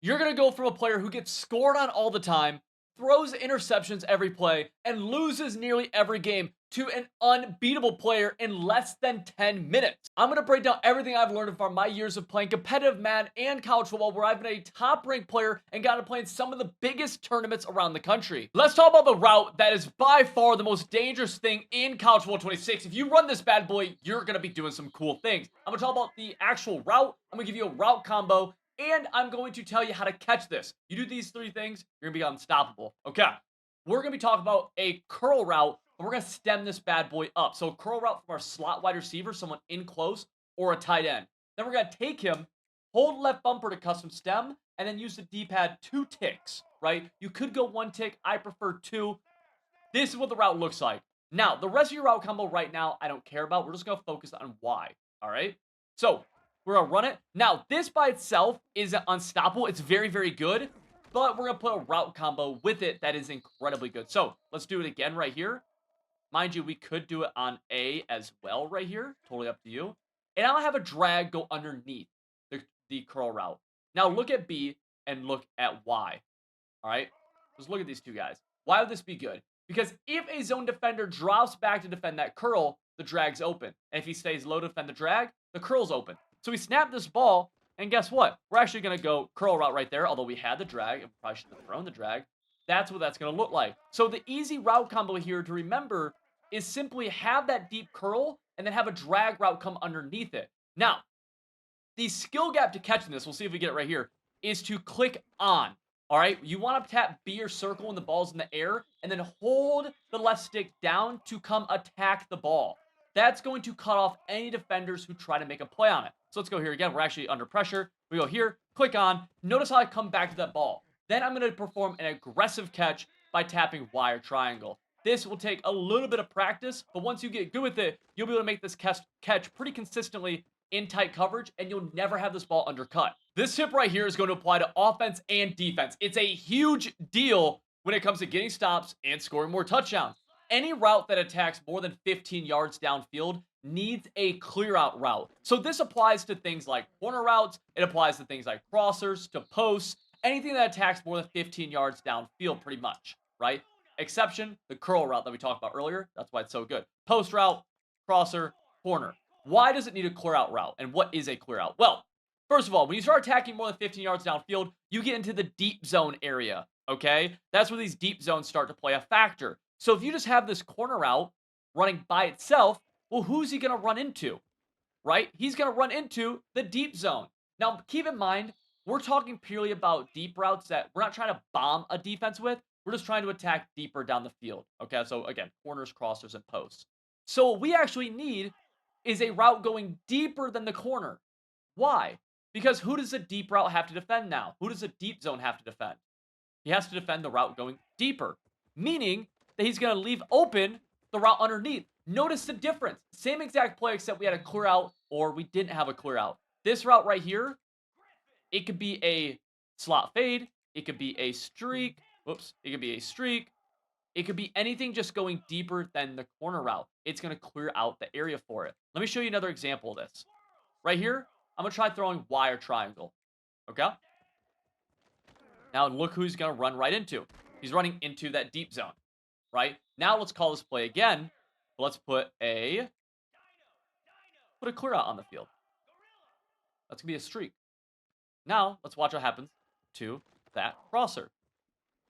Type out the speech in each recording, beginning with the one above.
You're going to go from a player who gets scored on all the time, throws interceptions every play, and loses nearly every game to an unbeatable player in less than 10 minutes. I'm going to break down everything I've learned from my years of playing competitive Madden and college football, where I've been a top ranked player and gotten to play in some of the biggest tournaments around the country. Let's talk about the route that is by far the most dangerous thing in college football 26. If you run this bad boy, you're going to be doing some cool things. I'm going to talk about the actual route. I'm going to give you a route combo, and I'm going to tell you how to catch this. You do these three things, you're going to be unstoppable. Okay, we're going to be talking about a curl route, and we're going to stem this bad boy up. So a curl route from our slot wide receiver, someone in close, or a tight end. Then we're going to take him, hold left bumper to custom stem, and then use the D-pad 2 ticks, right? You could go 1 tick. I prefer 2. This is what the route looks like. Now, the rest of your route combo right now, I don't care about. We're just going to focus on Y, all right? So we're going to run it. Now, this by itself is unstoppable. It's very, very good. But we're going to put a route combo with it that is incredibly good. So let's do it again right here. Mind you, we could do it on A as well right here. Totally up to you. And I'll have a drag go underneath the curl route. Now look at B and look at Y. All right? Just look at these two guys. Why would this be good? Because if a zone defender drops back to defend that curl, the drag's open. And if he stays low to defend the drag, the curl's open. So we snap this ball, and guess what? We're actually going to go curl route right there, although we had the drag, and probably should have thrown the drag. That's what that's going to look like. So the easy route combo here to remember is simply have that deep curl, and then have a drag route come underneath it. Now, the skill gap to catching this, we'll see if we get it right here, is to click on. All right, you want to tap B or circle when the ball's in the air, and then hold the left stick down to come attack the ball. That's going to cut off any defenders who try to make a play on it. So let's go here again. We're actually under pressure. We go here, click on. Notice how I come back to that ball. Then I'm going to perform an aggressive catch by tapping Y or triangle. This will take a little bit of practice, but once you get good with it, you'll be able to make this catch pretty consistently in tight coverage, and you'll never have this ball undercut. This tip right here is going to apply to offense and defense. It's a huge deal when it comes to getting stops and scoring more touchdowns. Any route that attacks more than 15 yards downfield needs a clear out route. So this applies to things like corner routes. It applies to things like crossers, to posts, anything that attacks more than 15 yards downfield pretty much, right? Exception, the curl route that we talked about earlier. That's why it's so good. Post route, crosser, corner. Why does it need a clear out route? And what is a clear out? Well, first of all, when you start attacking more than 15 yards downfield, you get into the deep zone area, okay? That's where these deep zones start to play a factor. So if you just have this corner route running by itself, well, who's he going to run into, right? He's going to run into the deep zone. Now, keep in mind, we're talking purely about deep routes that we're not trying to bomb a defense with. We're just trying to attack deeper down the field, okay? So again, corners, crossers, and posts. So what we actually need is a route going deeper than the corner. Why? Because who does a deep route have to defend now? Who does a deep zone have to defend? He has to defend the route going deeper, meaning that he's going to leave open the route underneath. Notice the difference. Same exact play, except we had a clear out or we didn't have a clear out. This route right here, it could be a slot fade. It could be a streak. Whoops. It could be a streak. It could be anything just going deeper than the corner route. It's going to clear out the area for it. Let me show you another example of this. Right here, I'm going to try throwing Y or triangle. Okay? Now look who he's going to run right into. He's running into that deep zone. Right? Now let's call this play again. Let's put a clear out on the field. That's going to be a streak. Now, let's watch what happens to that crosser.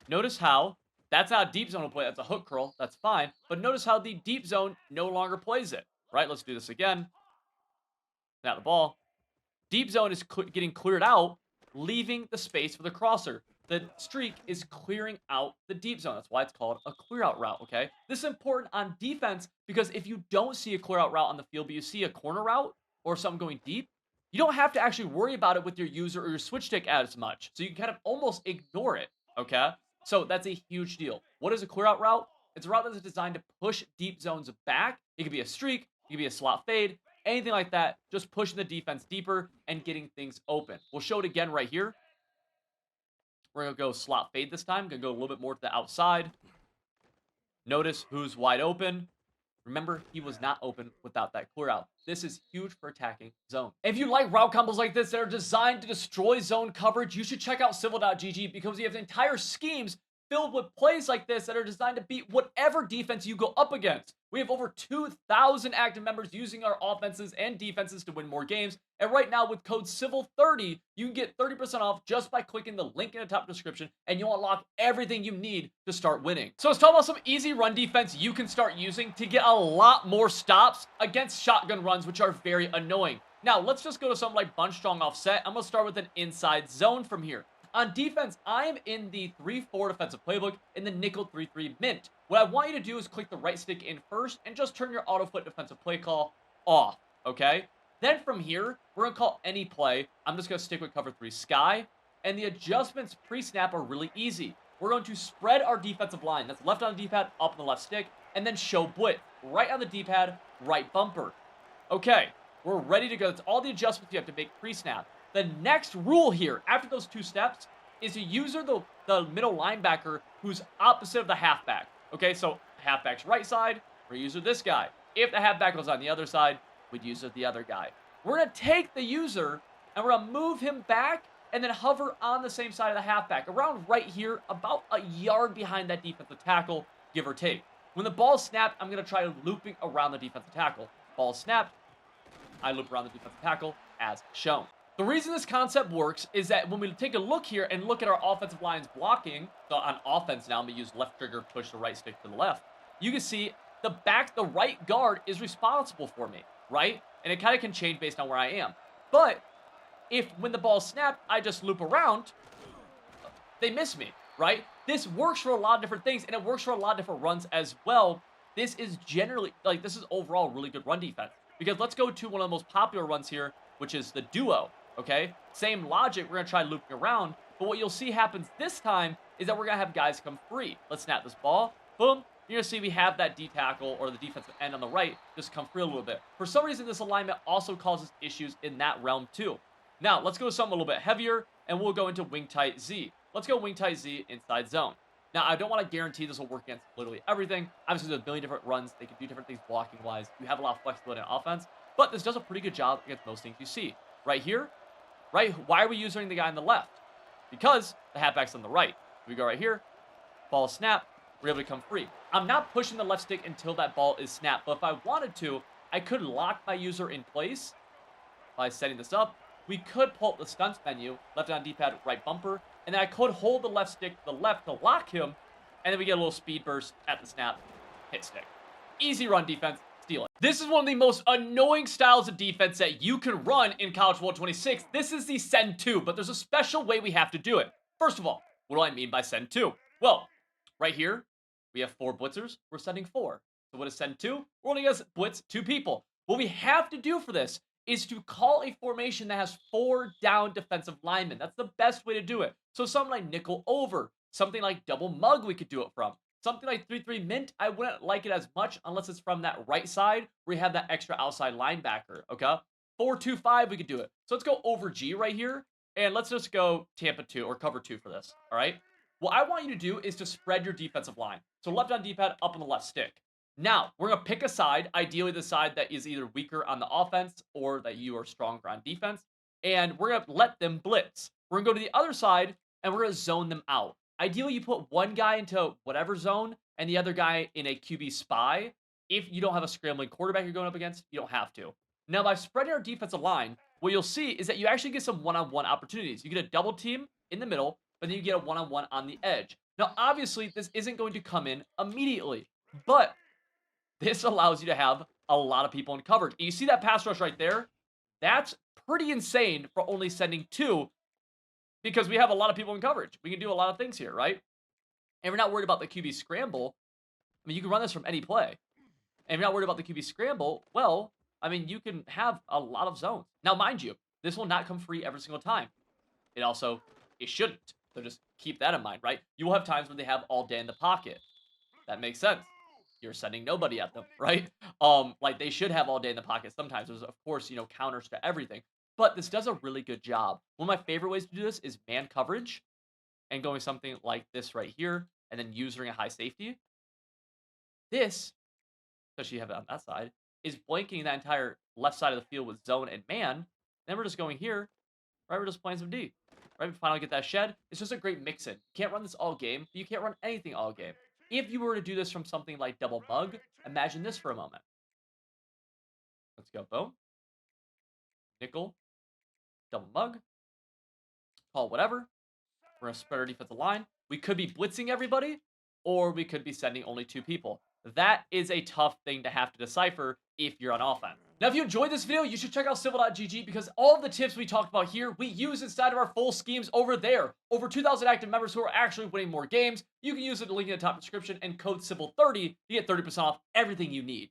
Notice how that's not a deep zone play. That's a hook curl. That's fine. But notice how the deep zone no longer plays it. Right? Let's do this again. Snap the ball. Deep zone is getting cleared out, leaving the space for the crosser. The streak is clearing out the deep zone. That's why it's called a clear out route, okay? This is important on defense because if you don't see a clear out route on the field, but you see a corner route or something going deep, you don't have to actually worry about it with your user or your switch stick as much. So you can kind of almost ignore it, okay? So that's a huge deal. What is a clear out route? It's a route that is designed to push deep zones back. It could be a streak. It could be a slot fade. Anything like that. Just pushing the defense deeper and getting things open. We'll show it again right here. We're going to go slot fade this time. Going to go a little bit more to the outside. Notice who's wide open. Remember, he was not open without that clear out. This is huge for attacking zone. If you like route combos like this that are designed to destroy zone coverage, you should check out Civil.gg because we have entire schemes filled with plays like this that are designed to beat whatever defense you go up against. We have over 2,000 active members using our offenses and defenses to win more games. And right now with code CIVIL30, you can get 30% off just by clicking the link in the top description and you'll unlock everything you need to start winning. So let's talk about some easy run defense you can start using to get a lot more stops against shotgun runs, which are very annoying. Now, let's just go to something like bunch strong offset. I'm going to start with an inside zone from here. On defense, I am in the 3-4 defensive playbook in the nickel 3-3 mint. What I want you to do is click the right stick in first and just turn your auto foot defensive play call off, okay? Then from here, we're going to call any play. I'm just going to stick with cover 3 sky, and the adjustments pre-snap are really easy. We're going to spread our defensive line. That's left on the D-pad, up on the left stick, and then show blitz. Right on the D-pad, right bumper. Okay, we're ready to go. That's all the adjustments you have to make pre-snap. The next rule here, after those 2 steps, is to user the middle linebacker who's opposite of the halfback. Okay, so halfback's right side, we're user this guy. If the halfback was on the other side, we'd user the other guy. We're going to take the user, and we're going to move him back, and then hover on the same side of the halfback, around right here, about a yard behind that defensive tackle, give or take. When the ball's snapped, I'm going to try looping around the defensive tackle. Ball snapped, I loop around the defensive tackle, as shown. The reason this concept works is that when we take a look here and look at our offensive line's blocking, so on offense now, I'm going to use left trigger, push the right stick to the left, you can see the right guard is responsible for me, right? And it kind of can change based on where I am. But when the ball's snapped, I just loop around, they miss me, right? This works for a lot of different things, and it works for a lot of different runs as well. This is this is overall really good run defense. Because let's go to one of the most popular runs here, which is the duo. Okay, same logic, we're going to try looping around, but what you'll see happens this time is that we're going to have guys come free. Let's snap this ball, boom, you're going to see we have that D tackle or the defensive end on the right just come free a little bit. For some reason, this alignment also causes issues in that realm too. Now, let's go to something a little bit heavier, and we'll go into wing tight Z. Let's go wing tight Z inside zone. Now, I don't want to guarantee this will work against literally everything. Obviously, there's a billion different runs. They can do different things blocking-wise. You have a lot of flexibility on offense, but this does a pretty good job against most things you see. Right here, right? Why are we using the guy on the left? Because the halfback's on the right. We go right here, ball snap, we're able to come free. I'm not pushing the left stick until that ball is snapped, but if I wanted to, I could lock my user in place by setting this up. We could pull up the stunts menu, left on D-pad, right bumper, and then I could hold the left stick to the left to lock him, and then we get a little speed burst at the snap, hit stick. Easy run defense. Steal it. This is one of the most annoying styles of defense that you can run in College Football 26. This is the send to, but there's a special way we have to do it. First of all, what do I mean by send to? Well, right here, we have 4 blitzers. We're sending 4. So what is send to? We're only going to blitz 2 people. What we have to do for this is to call a formation that has 4 down defensive linemen. That's the best way to do it. So something like nickel over, something like double mug we could do it from. Something like 3-3 mint, I wouldn't like it as much unless it's from that right side where you have that extra outside linebacker, okay? 4-2-5, we could do it. So let's go over G right here, and let's just go Tampa 2 or cover 2 for this, all right? What I want you to do is to spread your defensive line. So left on D-pad, up on the left stick. Now, we're going to pick a side, ideally the side that is either weaker on the offense or that you are stronger on defense, and we're going to let them blitz. We're going to go to the other side, and we're going to zone them out. Ideally, you put one guy into whatever zone and the other guy in a QB spy. If you don't have a scrambling quarterback you're going up against, you don't have to. Now, by spreading our defensive line, what you'll see is that you actually get some one-on-one opportunities. You get a double team in the middle, but then you get a one-on-one on the edge. Now, obviously, this isn't going to come in immediately, but this allows you to have a lot of people in coverage. And you see that pass rush right there? That's pretty insane for only sending 2. Because we have a lot of people in coverage. We can do a lot of things here, right? And we're not worried about the QB scramble. I mean, you can run this from any play. And if you're not worried about the QB scramble, well, I mean, you can have a lot of zones. Now, mind you, this will not come free every single time. It shouldn't. So just keep that in mind, right? You will have times when they have all day in the pocket. That makes sense. You're sending nobody at them, right? Like they should have all day in the pocket sometimes. There's, of course, counters to everything. But this does a really good job. One of my favorite ways to do this is man coverage and going something like this right here and then using a high safety. This especially you have it on that side, is blanking that entire left side of the field with zone and man. Then we're just going here, right? We're just playing some D. Right? We finally get that shed. It's just a great mix-in. You can't run this all game, but you can't run anything all game. If you were to do this from something like double mug, imagine this for a moment. Let's go. Boom. Nickel. Double mug. Call whatever. We're going to spread our defensive line. We could be blitzing everybody, or we could be sending only 2 people. That is a tough thing to have to decipher if you're on offense. Now, if you enjoyed this video, you should check out civil.gg because all of the tips we talked about here, we use inside of our full schemes over there. Over 2,000 active members who are actually winning more games. You can use the link in the top description and code civil30 to get 30% off everything you need.